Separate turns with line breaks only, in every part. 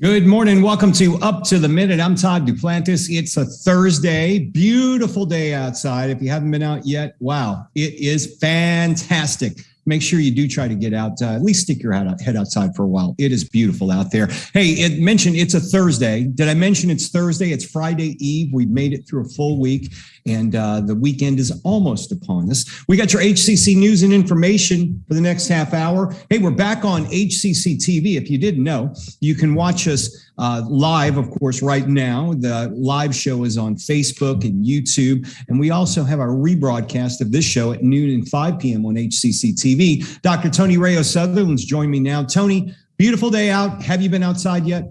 Good morning. Welcome to Up to the Minute. I'm Todd Duplantis. It's a Thursday. Beautiful day outside. If you haven't been out yet, wow, it is fantastic. Make sure you do try to get out, at least stick your head outside for a while. It is beautiful out there. Hey, it mentioned it's a Thursday. Did I mention it's Thursday? It's Friday Eve. We've made it through a full week, and the weekend is almost upon us. We got your HCC News and Information for the next half hour. Hey, we're back on HCCTV. If you didn't know, you can watch us live, of course, right now. The live show is on Facebook and YouTube, and we also have our rebroadcast of this show at noon and 5 p.m. on HCCTV. Dr. Tony Rayo Sutherland's joined me now. Tony, beautiful day out. Have you been outside yet?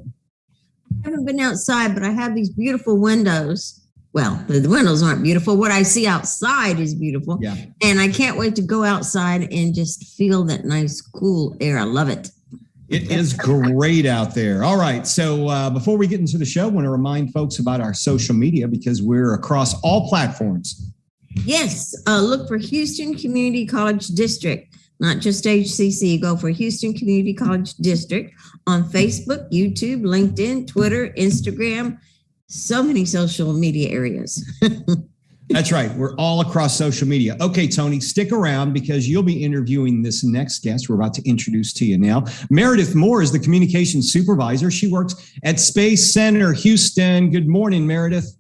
I haven't been outside, but I have these beautiful windows. Well, the windows aren't beautiful. What I see outside is beautiful.
Yeah.
And I can't wait to go outside and just feel that nice, cool air. I love it.
It is great out there. All right. So before we get into the show, I want to remind folks about our social media because we're across all platforms.
Yes. Look for Houston Community College District, not just HCC. Go for Houston Community College District on Facebook, YouTube, LinkedIn, Twitter, Instagram, so many social media areas.
That's right. We're all across social media. Okay, Tony, stick around because you'll be interviewing this next guest we're about to introduce to you now. Merydith Moore is the communications supervisor. She works at Space Center Houston. Good morning, Meredith.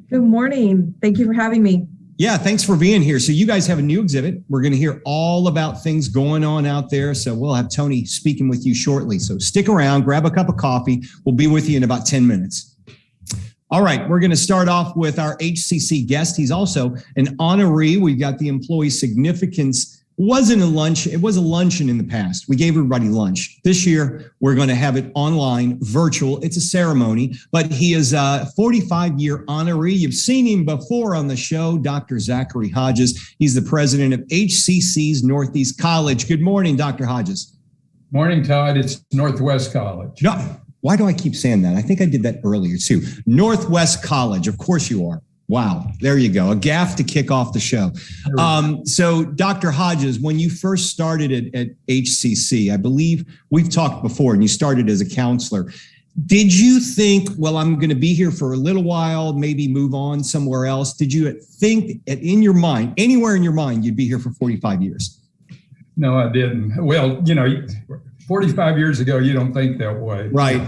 Good morning. Thank you for having me.
Yeah, thanks for being here. So you guys have a new exhibit. We're going to hear all about things going on out there. So we'll have Tony speaking with you shortly. So stick around, grab a cup of coffee. We'll be with you in about 10 minutes. All right, we're going to start off with our HCC guest. He's also an honoree. We've got the employee significance. It was a luncheon in the past. We gave everybody lunch. This year, we're going to have it online, virtual. It's a ceremony, but he is a 45-year honoree. You've seen him before on the show, Dr. Zachary Hodges. He's the president of HCC's Northeast College. Good morning, Dr. Hodges.
Morning, Todd. It's Northwest College.
No. Why do I keep saying that? I think I did that earlier too. Northwest College. Of course you are. Wow. There you go. A gaffe to kick off the show. So Dr. Hodges, when you first started at HCC, I believe we've talked before and you started as a counselor. Did you think, well, I'm going to be here for a little while, maybe move on somewhere else? Did you think in your mind, anywhere in your mind, you'd be here for 45 years?
No, I didn't. Well, 45 years ago, you don't think that way.
Right.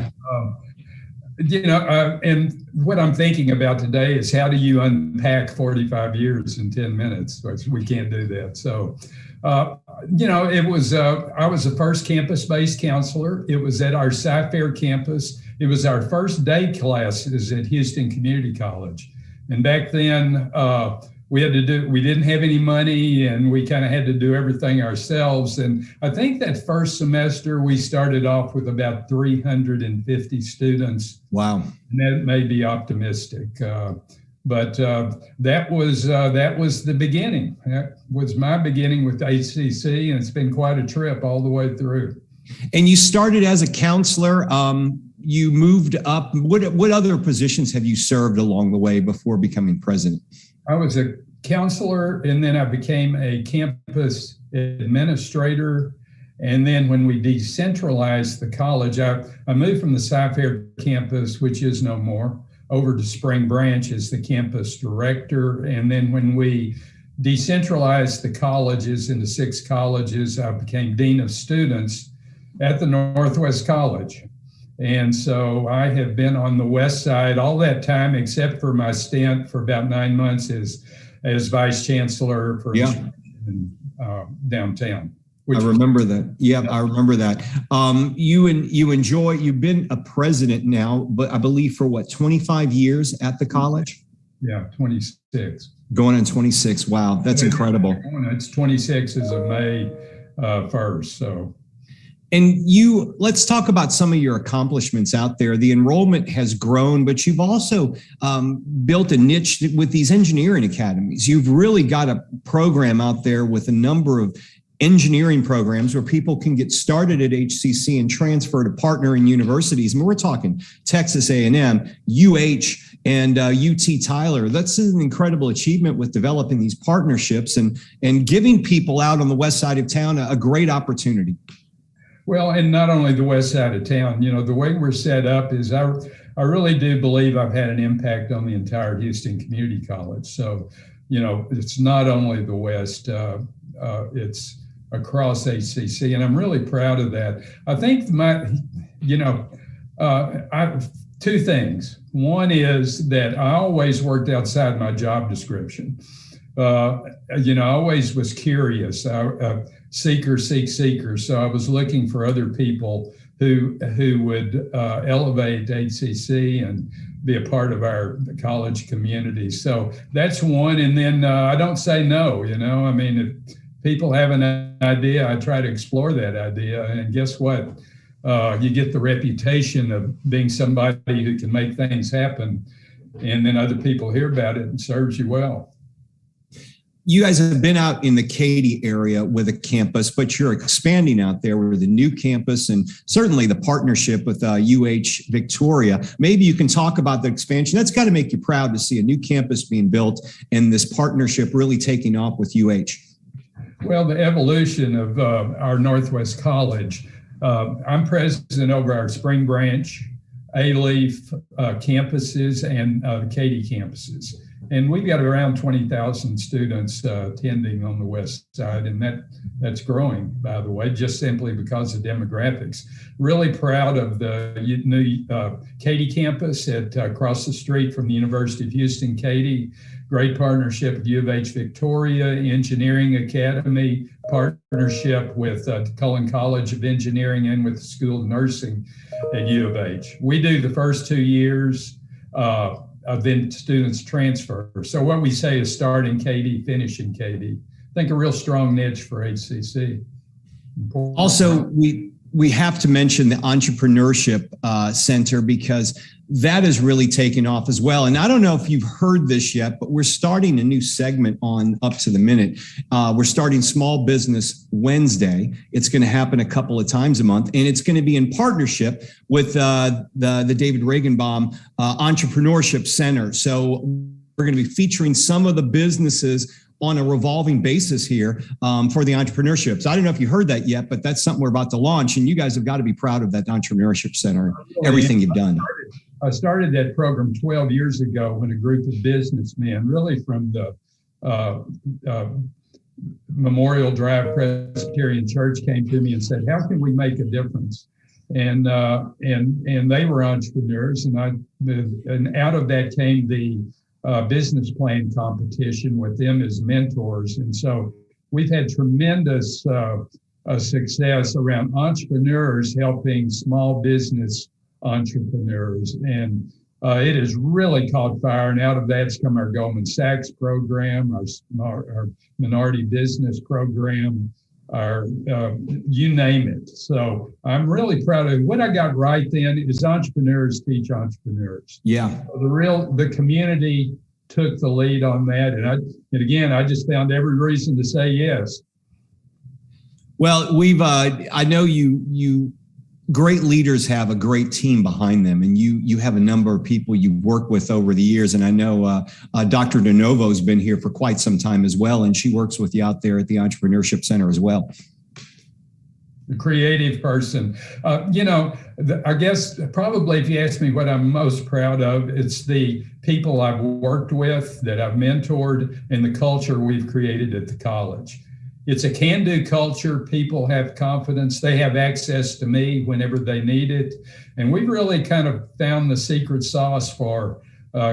And what I'm thinking about today is how do you unpack 45 years in 10 minutes? We can't do that. So, it was, I was the first campus-based counselor. It was at our Sci-Fair campus. It was our first day classes at Houston Community College. And back then, we didn't have any money and we kind of had to do everything ourselves. And I think that first semester we started off with about 350 students.
Wow.
And that may be optimistic. But that was the beginning. That was my beginning with HCC, and it's been quite a trip all the way through.
And you started as a counselor. You moved up. What other positions have you served along the way before becoming president?
I was a counselor, and then I became a campus administrator. And then when we decentralized the college, I moved from the Sci-Fair campus, which is no more, over to Spring Branch as the campus director. And then when we decentralized the colleges into 6 colleges, I became dean of students at the Northwest College. And so I have been on the west side all that time, except for my stint for about 9 months as vice chancellor for downtown.
I remember that. Yeah, I remember that. You've been a president now, but I believe for 25 years at the college?
Yeah, 26.
Going on 26. Wow, that's incredible.
It's 26 as of May 1st. So.
And let's talk about some of your accomplishments out there. The enrollment has grown, but you've also built a niche with these engineering academies. You've really got a program out there with a number of engineering programs where people can get started at HCC and transfer to partnering universities. And we're talking Texas A&M, UH, and UT Tyler. That's an incredible achievement with developing these partnerships and giving people out on the west side of town a great opportunity.
Well, and not only the west side of town, the way we're set up is I really do believe I've had an impact on the entire Houston Community College. So, it's not only the west, it's across HCC, and I'm really proud of that. I think two things. One is that I always worked outside my job description. I always was curious. Seeker. So I was looking for other people who would elevate HCC and be a part of our college community. So that's one. And then I don't say no. If people have an idea, I try to explore that idea. And guess what? You get the reputation of being somebody who can make things happen. And then other people hear about it and serves you well.
You guys have been out in the Katy area with a campus, but you're expanding out there with the new campus and certainly the partnership with UH Victoria. Maybe you can talk about the expansion. That's got to make you proud to see a new campus being built and this partnership really taking off with UH.
Well, the evolution of our Northwest College, I'm president over our Spring Branch, A-Leaf campuses and the Katy campuses. And we've got around 20,000 students attending on the west side, and that's growing, by the way, just simply because of demographics. Really proud of the new Katy campus across the street from the University of Houston, Katy. Great partnership with U of H Victoria, Engineering Academy, partnership with Cullen College of Engineering and with the School of Nursing at U of H. We do the first 2 years. Then students transfer. So what we say is start in Katy, finish in Katy. I think a real strong niche for HCC. Important.
Also, we have to mention the Entrepreneurship Center because that is really taking off as well. And I don't know if you've heard this yet, but we're starting a new segment on Up to the Minute. We're starting Small Business Wednesday. It's going to happen a couple of times a month, and it's going to be in partnership with the David Regenbaum Entrepreneurship Center. So we're going to be featuring some of the businesses on a revolving basis here for the entrepreneurship. So I don't know if you heard that yet, but that's something we're about to launch. And you guys have got to be proud of that Entrepreneurship Center, everything you've done.
I started that program 12 years ago when a group of businessmen, really from the Memorial Drive Presbyterian Church, came to me and said, how can we make a difference? And they were entrepreneurs. And out of that came the business plan competition with them as mentors. And so we've had tremendous success around entrepreneurs helping small business entrepreneurs. And it has really caught fire. And out of that's come our Goldman Sachs program, our minority business program, our you name it. So I'm really proud of it. What I got right then is entrepreneurs teach entrepreneurs.
Yeah.
The community took the lead on that. And again, I just found every reason to say yes.
Well, I know you great leaders have a great team behind them, and you have a number of people you've worked with over the years. And I know Dr. DeNovo has been here for quite some time as well, and she works with you out there at the Entrepreneurship Center as well.
The creative person. I guess probably if you ask me what I'm most proud of, it's the people I've worked with, that I've mentored, and the culture we've created at the college. It's a can-do culture. People have confidence. They have access to me whenever they need it. And we've really kind of found the secret sauce for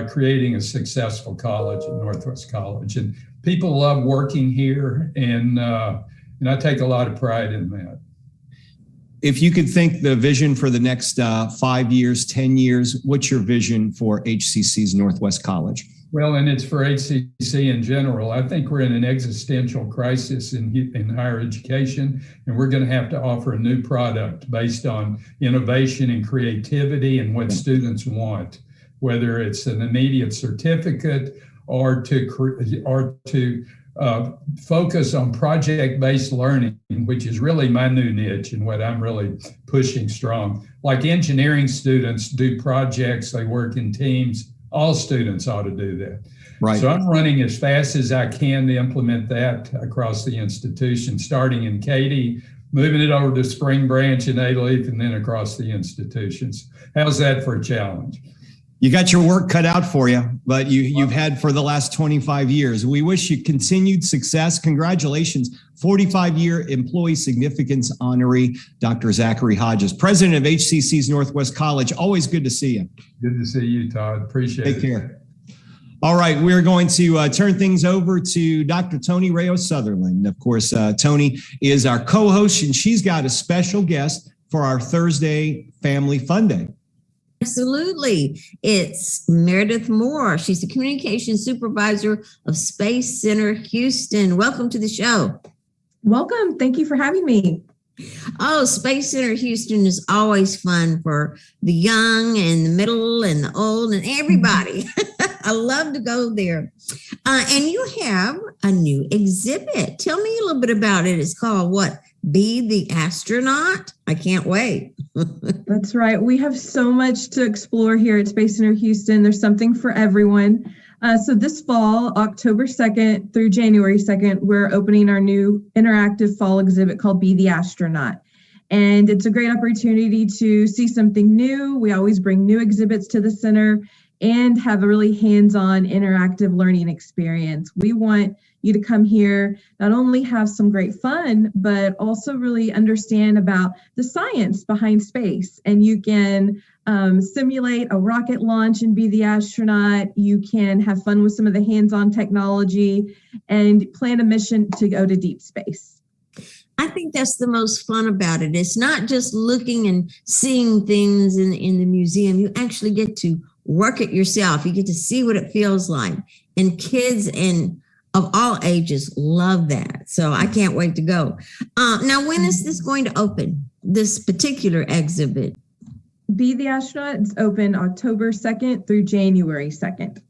creating a successful college at Northwest College. And people love working here, and I take a lot of pride in that.
If you could think the vision for the next 5 years, 10 years, what's your vision for HCC's Northwest College?
Well, and it's for HCC in general. I think we're in an existential crisis in higher education, and we're going to have to offer a new product based on innovation and creativity and what students want, whether it's an immediate certificate or to focus on project-based learning, which is really my new niche and what I'm really pushing strong. Like engineering students do projects, they work in teams. All students ought to do that.
Right.
So I'm running as fast as I can to implement that across the institution, starting in Katy, moving it over to Spring Branch and A-Leaf and then across the institutions. How's that for a challenge?
You got your work cut out for you, but you've had for the last 25 years. We wish you continued success. Congratulations, 45-year Employee Significance honoree, Dr. Zachary Hodges, president of HCC's Northwest College. Always good to see you.
Good to see you, Todd. Appreciate it.
Take care. All right, we're going to turn things over to Dr. Tony Reyes-Sutherland. Of course, Tony is our co-host, and she's got a special guest for our Thursday Family Fun Day.
Absolutely. It's Merydith Moore. She's the Communications Supervisor of Space Center Houston. Welcome to the show.
Welcome. Thank you for having me.
Oh, Space Center Houston is always fun for the young and the middle and the old and everybody. I love to go there. And you have a new exhibit. Tell me a little bit about it. It's called what? Be the Astronaut? I can't wait.
That's right. We have so much to explore here at Space Center Houston. There's something for everyone. So this fall, October 2nd through January 2nd, we're opening our new interactive fall exhibit called Be the Astronaut. And it's a great opportunity to see something new. We always bring new exhibits to the center and have a really hands-on interactive learning experience. We want you to come here, not only have some great fun, but also really understand about the science behind space. And you can simulate a rocket launch and be the astronaut. You can have fun with some of the hands-on technology and plan a mission to go to deep space.
I think that's the most fun about it. It's not just looking and seeing things in the museum. You actually get to work it yourself. You get to see what it feels like. And kids and of all ages love that. So I can't wait to go. Now, when is this going to open, this particular exhibit?
Be the Astronaut is open October 2nd through January 2nd.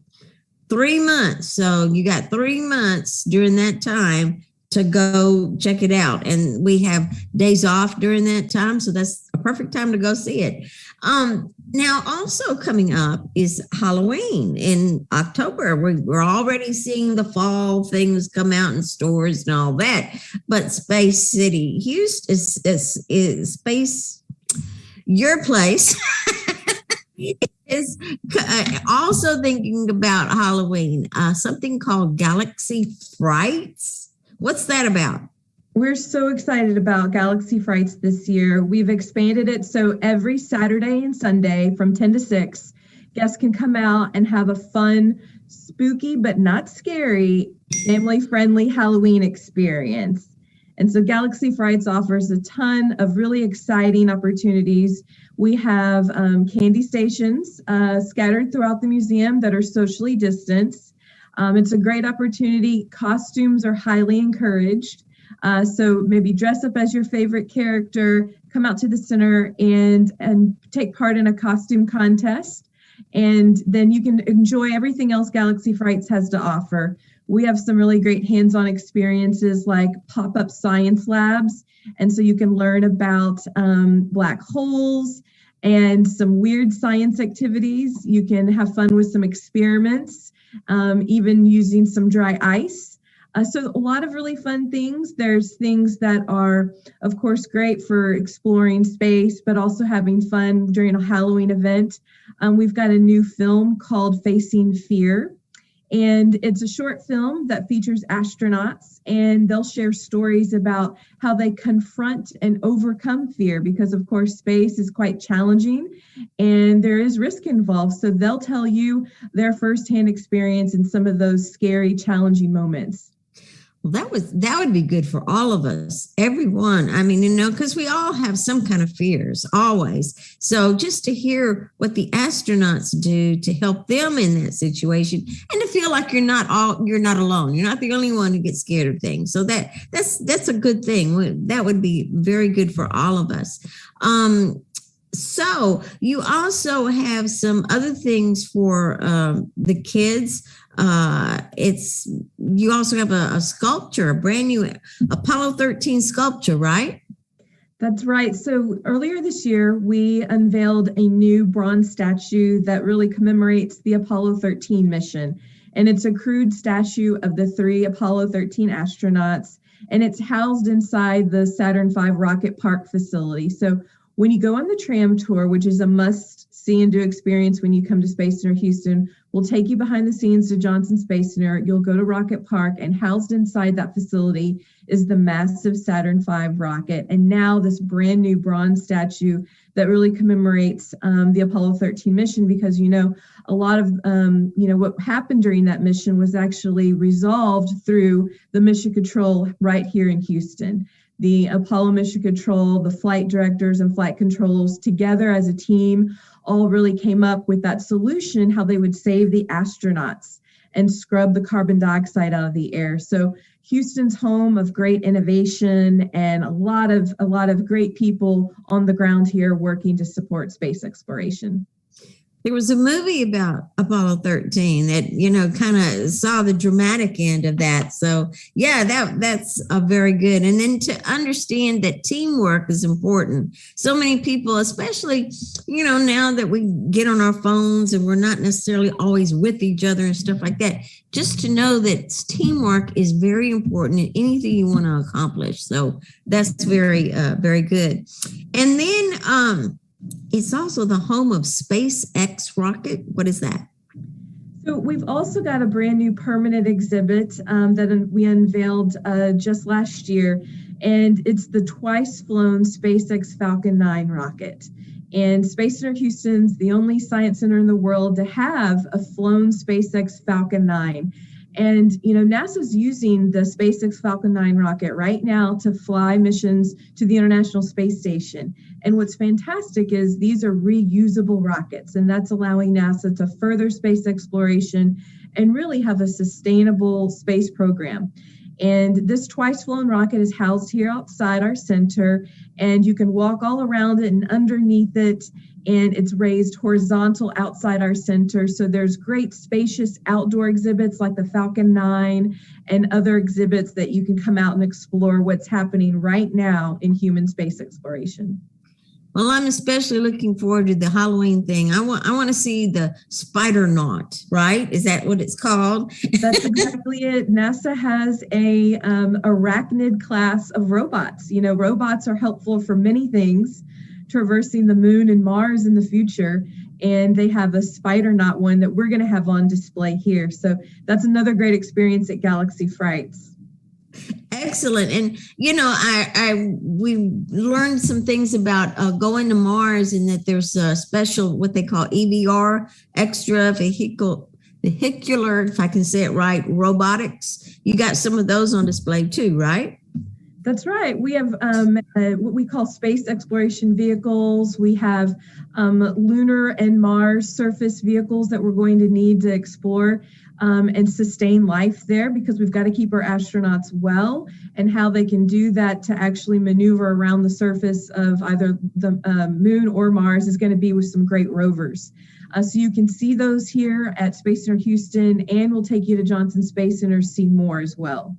3 months. So you got 3 months during that time to go check it out. And we have days off during that time. So that's a perfect time to go see it. Now, also coming up is Halloween in October. We're already seeing the fall things come out in stores and all that. But Space City Houston is Space, your place, is also thinking about Halloween, something called Galaxy Frights. What's that about?
We're so excited about Galaxy Frights this year. We've expanded it so every Saturday and Sunday from 10 to 6, guests can come out and have a fun, spooky, but not scary, family-friendly Halloween experience. And so Galaxy Frights offers a ton of really exciting opportunities. We have candy stations scattered throughout the museum that are socially distanced. It's a great opportunity. Costumes are highly encouraged. So maybe dress up as your favorite character, come out to the center and take part in a costume contest. And then you can enjoy everything else Galaxy Frights has to offer. We have some really great hands-on experiences like pop-up science labs. And so you can learn about black holes and some weird science activities. You can have fun with some experiments, even using some dry ice. So a lot of really fun things. There's things that are, of course, great for exploring space, but also having fun during a Halloween event. We've got a new film called Facing Fear, and it's a short film that features astronauts, and they'll share stories about how they confront and overcome fear because, of course, space is quite challenging and there is risk involved. So they'll tell you their firsthand experience in some of those scary, challenging moments.
Well, that would be good for all of us, everyone. I mean, because we all have some kind of fears, always. So just to hear what the astronauts do to help them in that situation, and to feel like you're not alone. You're not the only one who gets scared of things. So that's a good thing. That would be very good for all of us. So you also have some other things for the kids. You also have a sculpture, a brand new Apollo 13 sculpture, right?
That's right. So earlier this year, we unveiled a new bronze statue that really commemorates the Apollo 13 mission. And it's a crude statue of the 3 Apollo 13 astronauts. and it's housed inside the Saturn V rocket park facility. So when you go on the tram tour, which is a must see and do experience when you come to Space Center Houston, we'll take you behind the scenes to Johnson Space Center. You'll go to Rocket Park, and housed inside that facility is the massive Saturn V rocket. And now this brand new bronze statue that really commemorates the Apollo 13 mission, because, a lot of, what happened during that mission was actually resolved through the mission control right here in Houston. The Apollo mission control, the flight directors and flight controllers together as a team all really came up with that solution, how they would save the astronauts and scrub the carbon dioxide out of the air. So Houston's home of great innovation and a lot of great people on the ground here working to support space exploration.
There was a movie about Apollo 13 that, kind of saw the dramatic end of that. So, yeah, that's a very good. And then to understand that teamwork is important. So many people, especially, now that we get on our phones and we're not necessarily always with each other and stuff like that, just to know that teamwork is very important in anything you want to accomplish. So that's very, very good. And then, it's also the home of SpaceX rocket. What is that?
So we've also got a brand new permanent exhibit that we unveiled just last year, and it's the twice flown SpaceX Falcon 9 rocket. And Space Center Houston's the only science center in the world to have a flown SpaceX Falcon 9. And, NASA's using the SpaceX Falcon 9 rocket right now to fly missions to the International Space Station. And what's fantastic is these are reusable rockets, and that's allowing NASA to further space exploration and really have a sustainable space program. And this twice flown rocket is housed here outside our center, and you can walk all around it and underneath it, and it's raised horizontal outside our center. So there's great spacious outdoor exhibits like the Falcon 9 and other exhibits that you can come out and explore what's happening right now in human space exploration.
Well, I'm especially looking forward to the Halloween thing. I want to see the Spider-Naut, right? Is that what it's called?
That's exactly it. NASA has a arachnid class of robots. Robots are helpful for many things, traversing the moon and Mars in the future. And they have a Spider-Naut one that we're going to have on display here. So that's another great experience at Galaxy Frights.
Excellent. And, we learned some things about going to Mars, and that there's a special, what they call EVR, extra vehicular, if I can say it right, robotics. You got some of those on display too, right?
That's right. We have what we call space exploration vehicles. We have lunar and Mars surface vehicles that we're going to need to explore and sustain life there, because we've got to keep our astronauts well, and how they can do that to actually maneuver around the surface of either the moon or Mars is going to be with some great rovers. So you can see those here at Space Center Houston, and we'll take you to Johnson Space Center to see more as well.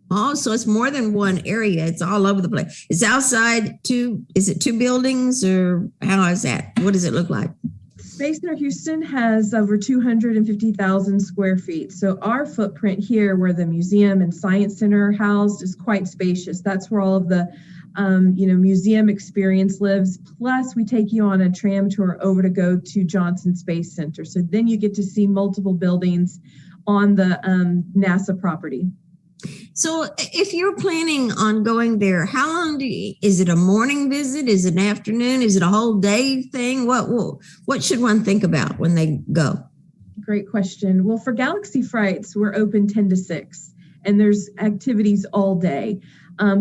Oh, so it's more than one area. It's all over the place. It's outside is it two buildings, or how is that? What does it look like?
Space Center Houston has over 250,000 square feet. So our footprint here, where the museum and science center are housed, is quite spacious. That's where all of the museum experience lives. Plus, we take you on a tram tour over to go to Johnson Space Center. So then you get to see multiple buildings on the NASA property.
So if you're planning on going there, how long is it a morning visit? Is it an afternoon? Is it a whole day thing? What should one think about when they go?
Great question. Well, for Galaxy Frights, we're open 10 to 6, and there's activities all day.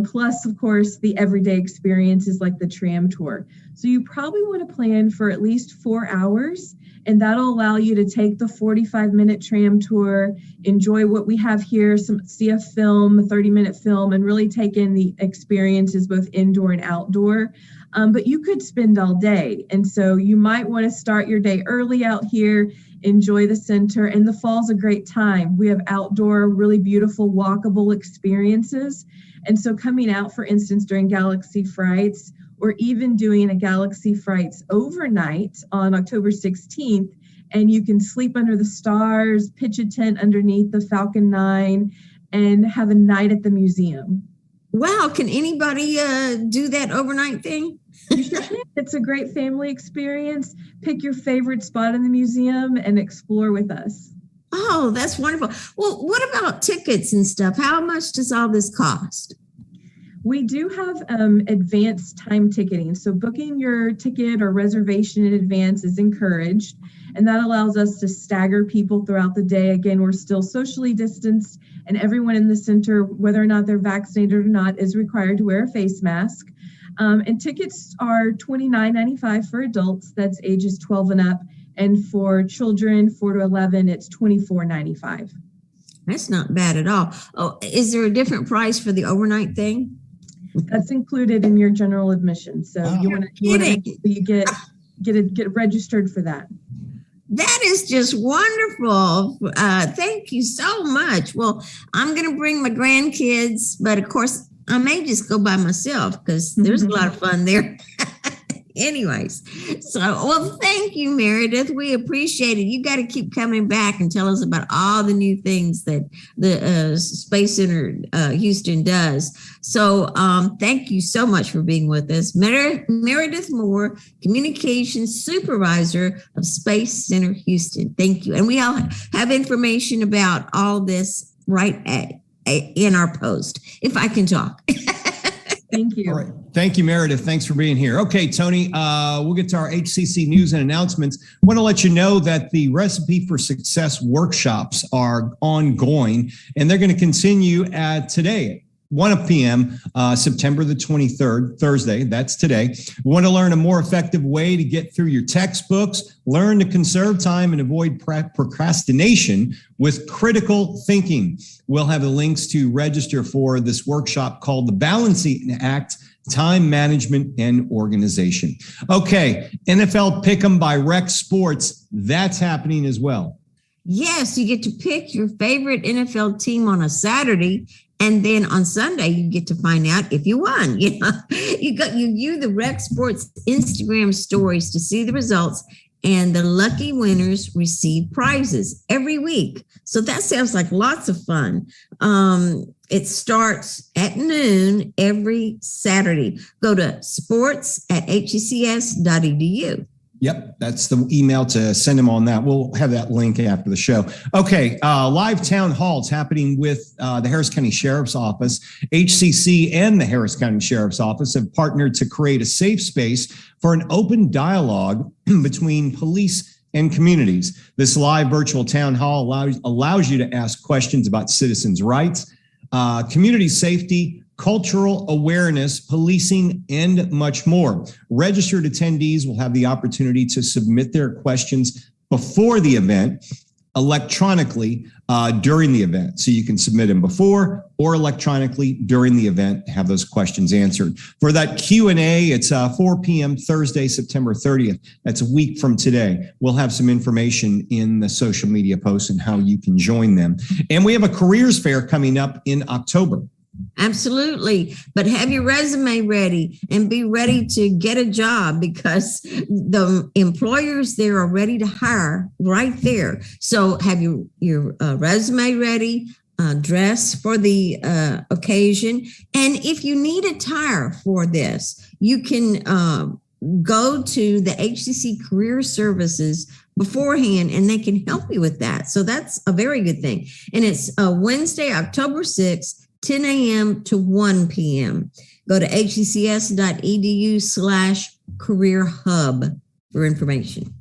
Plus, of course, the everyday experiences like the tram tour. So you probably want to plan for at least 4 hours, and that'll allow you to take the 45-minute tram tour, enjoy what we have here, see a film, a 30-minute film, and really take in the experiences both indoor and outdoor. But you could spend all day. And so you might want to start your day early out here, enjoy the center, and the fall's a great time. We have outdoor, really beautiful, walkable experiences. And so coming out, for instance, during Galaxy Frights, or even doing a Galaxy Frights overnight on October 16th, and you can sleep under the stars, pitch a tent underneath the Falcon 9, and have a night at the museum.
Wow. Can anybody do that overnight thing?
You sure can. It's a great family experience. Pick your favorite spot in the museum and explore with us.
Oh, that's wonderful. Well, what about tickets and stuff? How much does all this cost?
We do have advanced time ticketing. So booking your ticket or reservation in advance is encouraged. And that allows us to stagger people throughout the day. Again, we're still socially distanced, and everyone in the center, whether or not they're vaccinated or not, is required to wear a face mask. And tickets are $29.95 for adults. That's ages 12 and up. And for children 4 to 11, it's $24.95.
That's not bad at all. Oh, is there a different price for the overnight thing?
That's included in your general admission. So you get registered for that.
That is just wonderful. Thank you so much. Well, I'm going to bring my grandkids, but of course, I may just go by myself because there's a lot of fun there. Anyways, well, thank you, Meredith. We appreciate it. You got to keep coming back and tell us about all the new things that the Space Center Houston does. So thank you so much for being with us. Merydith Moore, Communications Supervisor of Space Center Houston. Thank you. And we all have information about all this right in our post, if I can talk.
Thank you.
All right. Thank you, Meredith. Thanks for being here. Okay, Tony, we'll get to our HCC News and Announcements. I want to let you know that the Recipe for Success workshops are ongoing, and they're going to continue today. 1 p.m., September the 23rd, Thursday, that's today. We want to learn a more effective way to get through your textbooks, learn to conserve time and avoid procrastination with critical thinking. We'll have the links to register for this workshop called The Balancing Act, Time Management and Organization. Okay, NFL Pick'em by Rec Sports, that's happening as well.
Yes, you get to pick your favorite NFL team on a Saturday. And then on Sunday, you get to find out if you won. You view the Rec Sports Instagram stories to see the results, and the lucky winners receive prizes every week. So that sounds like lots of fun. It starts at noon every Saturday. Go to sports@hccs.edu.
Yep, that's the email to send them on that. We'll have that link after the show. Okay, live town halls happening with the Harris County Sheriff's Office. HCC and the Harris County Sheriff's Office have partnered to create a safe space for an open dialogue between police and communities. This live virtual town hall allows you to ask questions about citizens' rights, community safety, cultural awareness, policing, and much more. Registered attendees will have the opportunity to submit their questions before the event, electronically during the event. So you can submit them before or electronically during the event to have those questions answered. For that Q&A, it's 4 p.m. Thursday, September 30th. That's a week from today. We'll have some information in the social media posts and how you can join them. And we have a careers fair coming up in October.
Absolutely. But have your resume ready and be ready to get a job, because the employers there are ready to hire right there. So have your resume ready, dress for the occasion. And if you need attire for this, you can go to the HCC Career Services beforehand, and they can help you with that. So that's a very good thing. And it's Wednesday, October 6th, 10 a.m. to 1 p.m. Go to hccs.edu/CareerHub for information.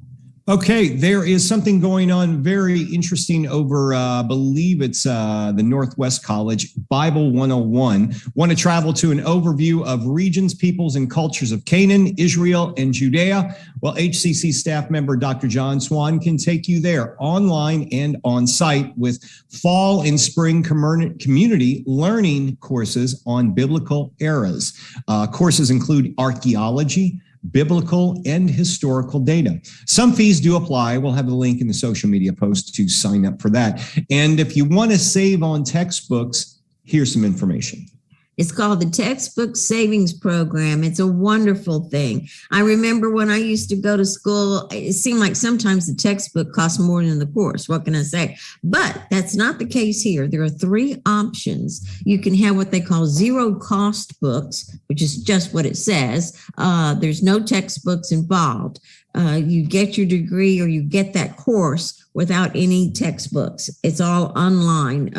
Okay, there is something going on very interesting over, I believe it's the Northwest College, Bible 101. Want to travel to an overview of regions, peoples, and cultures of Canaan, Israel, and Judea? Well, HCC staff member Dr. John Swan can take you there online and on site with fall and spring community learning courses on biblical eras. Courses include archaeology, biblical, and historical data. Some fees do apply. We'll have the link in the social media post to sign up for that. And if you want to save on textbooks, here's some information.
It's called the Textbook Savings Program. It's a wonderful thing. I remember when I used to go to school, it seemed like sometimes the textbook cost more than the course. What can I say? But that's not the case here. There are 3 options. You can have what they call zero cost books, which is just what it says. There's no textbooks involved. You get your degree or you get that course without any textbooks. It's all online,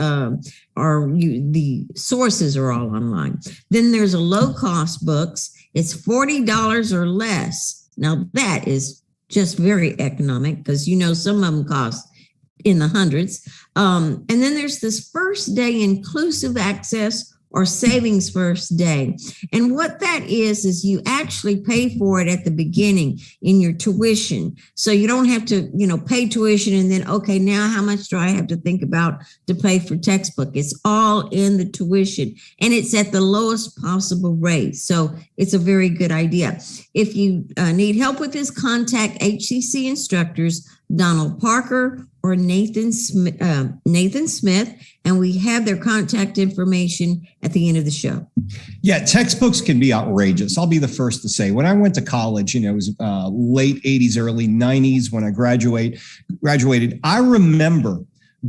the sources are all online. Then there's a low-cost books. It's $40 or less. Now that is just very economic because some of them cost in the hundreds. And then there's this first day inclusive access or savings first day. And what that is you actually pay for it at the beginning in your tuition. So you don't have to, pay tuition and then, okay, now how much do I have to think about to pay for textbook? It's all in the tuition and it's at the lowest possible rate. So it's a very good idea. If you need help with this, contact HCC instructors, Donald Parker or Nathan Smith, and we have their contact information at the end of the show.
Yeah, textbooks can be outrageous. I'll be the first to say, when I went to college, it was late 80s, early 90s when I graduated. I remember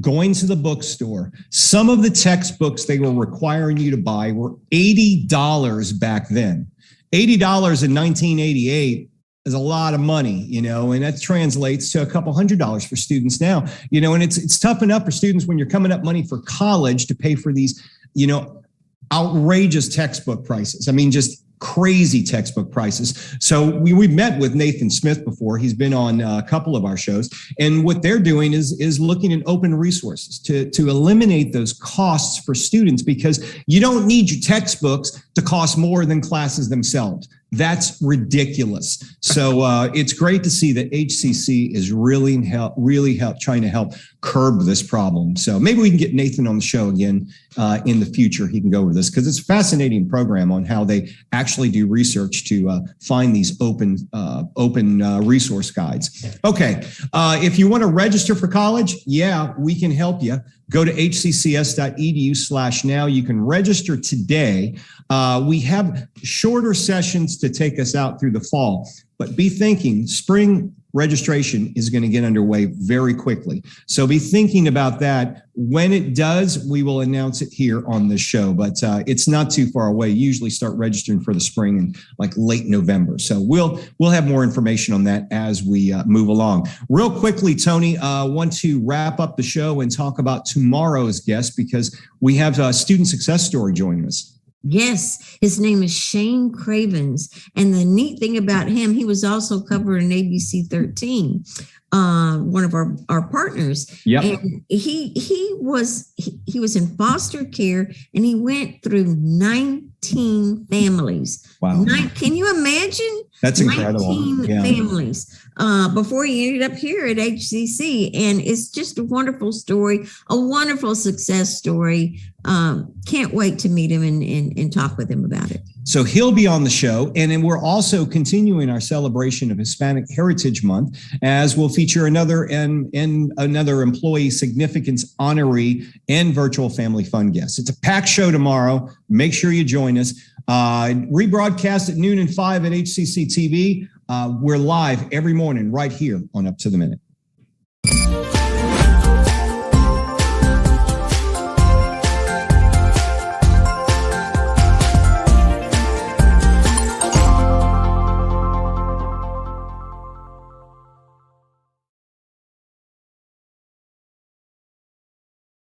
going to the bookstore. Some of the textbooks they were requiring you to buy were $80 back then. $80 in 1988 is a lot of money, and that translates to a couple $100s for students now, and it's tough enough for students when you're coming up money for college to pay for these, outrageous textbook prices. I mean, just crazy textbook prices. So we've met with Nathan Smith before. He's been on a couple of our shows, and what they're doing is looking at open resources to eliminate those costs for students, because you don't need your textbooks to cost more than classes themselves. That's ridiculous. So it's great to see that HCC is really trying to help curb this problem. So maybe we can get Nathan on the show again in the future. He can go over this because it's a fascinating program on how they actually do research to find these open resource guides. Okay, if you want to register for college, yeah, we can help you. Go to hccs.edu/now. You can register today. We have shorter sessions to take us out through the fall, but be thinking spring registration is going to get underway very quickly. So be thinking about that. When it does, we will announce it here on the show, but it's not too far away. Usually start registering for the spring in like late November. So we'll have more information on that as we move along. Real quickly, Tony, want to wrap up the show and talk about tomorrow's guest because we have a student success story joining us.
Yes, his name is Shane Cravens. And the neat thing about him, he was also covered in ABC 13, one of our partners.
Yep.
And he was in foster care and he went through 19 families.
Wow.
Can you imagine?
That's incredible.
19 families before he ended up here at HCC. And it's just a wonderful story, a wonderful success story. Can't wait to meet him and talk with him about it.
So he'll be on the show. And then we're also continuing our celebration of Hispanic Heritage Month, as we'll feature another employee significance honoree and virtual family fun guest. It's a packed show tomorrow. Make sure you join us. Rebroadcast at noon and 5 at HCCTV. We're live every morning right here on Up to the Minute.